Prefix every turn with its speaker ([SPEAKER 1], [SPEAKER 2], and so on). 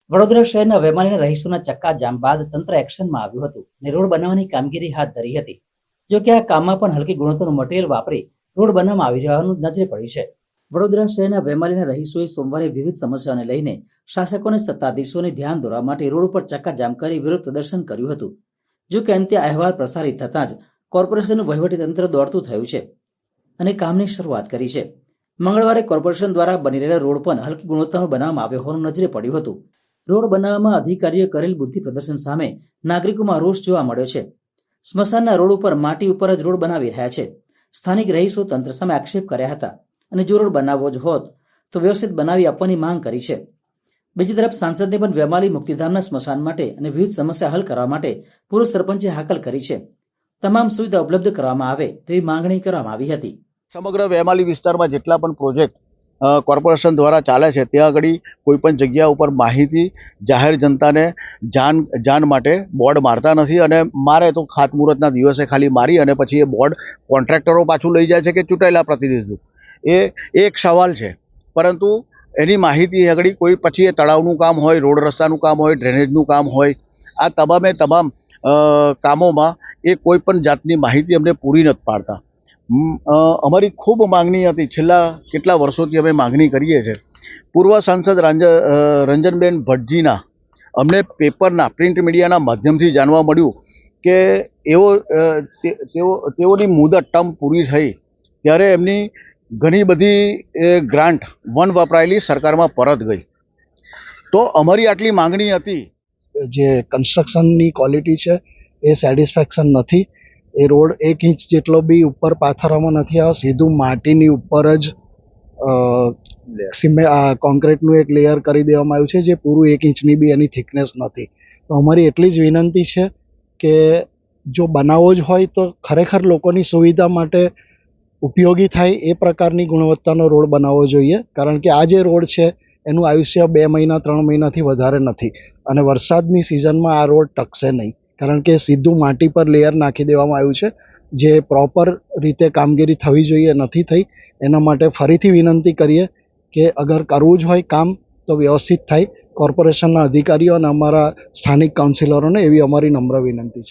[SPEAKER 1] વડોદરા શહેરના વેમાલીના રહીશોના ચક્કાજામ બાદ તંત્ર એક્શનમાં આવ્યું હતું અને રોડ બનાવવાની કામગીરી હાથ ધરી હતી. જો કે આ કામમાં પણ હલકી ગુણવત્તાનું મટીરીયલ વાપરી રોડ બનાવવામાં આવી રહ્યાનું નજરે પડ્યું છે. વડોદરા શહેરના વેમાલીના રહીશોએ સોમવારે વિવિધ સમસ્યાઓને લઈને શાસકોને સત્તાધીશોને ધ્યાન દોરવા માટે રોડ ઉપર ચક્કાજામ કરી વિરોધ પ્રદર્શન કર્યું હતું. જો કે અંતે અહેવાલ પ્રસારિત થતાં જ કોર્પોરેશનનું વહીવટીતંત્ર દોડતું થયું છે અને કામની શરૂઆત કરી છે. મંગળવારે કોર્પોરેશન દ્વારા બની રહેલા રોડ પણ હલકી ગુણવત્તાનું બનાવવામાં આવ્યો હોવાનું નજરે પડ્યું હતું. રોડ બનાવવામાં અધિકારીઓએ કરેલ બુદ્ધિ પ્રદર્શન સામે નાગરિકોમાં રોષ જોવા મળ્યો છે. સ્મશાનના રોડ ઉપર માટી ઉપર જ રોડ બનાવી રહ્યા છે. સ્થાનિક રહીશો તંત્ર સામે આક્ષેપ કર્યા હતા અને જો રોડ બનાવવો જ હોત તો વ્યવસ્થિત બનાવી આપવાની માંગ કરી છે. બીજી તરફ સાંસદને પણ વેમાલી મુક્તિધામના સ્મશાન માટે અને વિવિધ સમસ્યા હલ કરવા માટે પૂર્વ સરપંચે હાકલ કરી છે. તમામ સુવિધા ઉપલબ્ધ કરવામાં આવે તેવી માંગણી કરવામાં આવી હતી.
[SPEAKER 2] સમગ્ર વેમાલી વિસ્તારમાં જેટલા પણ પ્રોજેક્ટ કોર્પોરેશન દ્વારા ચાલે છે ત્યાં આગળ કોઈ પણ જગ્યા ઉપર માહિતી જાહેર જનતાને જાણ માટે બોર્ડ મારતા નથી અને મારે તો ખાતમુહૂર્તના દિવસે ખાલી મારી અને પછી એ બોર્ડ કોન્ટ્રાક્ટરો પાછું લઈ જાય છે કે ચૂંટાયેલા પ્રતિનિધિઓ. એ એક સવાલ છે, પરંતુ એની માહિતી આગળ કોઈ પછી એ તળાવનું કામ હોય, રોડ રસ્તાનું કામ હોય, ડ્રેનેજનું કામ હોય, આ તમામ કામોમાં એ કોઈ પણ જાતની માહિતી અમને પૂરી નથી પાડતા. અમારી ખૂબ માંગણી હતી, છેલ્લા કેટલા વર્ષોથી અમે માંગણી કરીએ છીએ. પૂર્વ સાંસદ રંજનબેન ભટ્ટજીના અમને પેપરના પ્રિન્ટ મીડિયાના માધ્યમથી જાણવા મળ્યું કે તેઓની મુદત ટર્મ પૂરી થઈ ત્યારે એમની ઘણી બધી ગ્રાન્ટ વન વપરાયેલી સરકારમાં પરત ગઈ. તો અમારી આટલી માંગણી હતી.
[SPEAKER 3] જે કન્સ્ટ્રક્શનની ક્વોલિટી છે એ સેટિસ્ફેક્શન નથી. એ રોડ 1 ઇંચ જેટલો બી ઉપર પાથરવામાં નથી આવ્યો, સીધું માટીની ઉપર જ કોન્ક્રીટનું એક લેયર કરી દેવામાં આવ્યું છે, જે પૂરું 1 ઇંચની બી એની થિકનેસ નથી. તો અમારી એટલી જ વિનંતી છે કે જો બનાવવો જ હોય તો ખરેખર લોકોની સુવિધા માટે ઉપયોગી થાય એ પ્રકારની ગુણવત્તાનો રોડ બનાવવો જોઈએ. કારણ કે આ જે રોડ છે એનું આયુષ્ય 2 મહિના 3 મહિનાથી વધારે નથી અને વરસાદની સિઝનમાં આ રોડ ટકશે નહીં, કારણ કે સીધું માટી પર લેયર નાખી દેવામાં આવ્યું છે, જે પ્રોપર રીતે કામગીરી થવી જોઈએ નથી થઈ. એના માટે ફરીથી વિનંતી કરીએ કે અગર કરવું જ હોય કામ તો વ્યવસ્થિત થાય. કોર્પોરેશનના અધિકારીઓ અને અમારા સ્થાનિક કાઉન્સિલરોને એવી અમારી નમ્ર વિનંતી છે.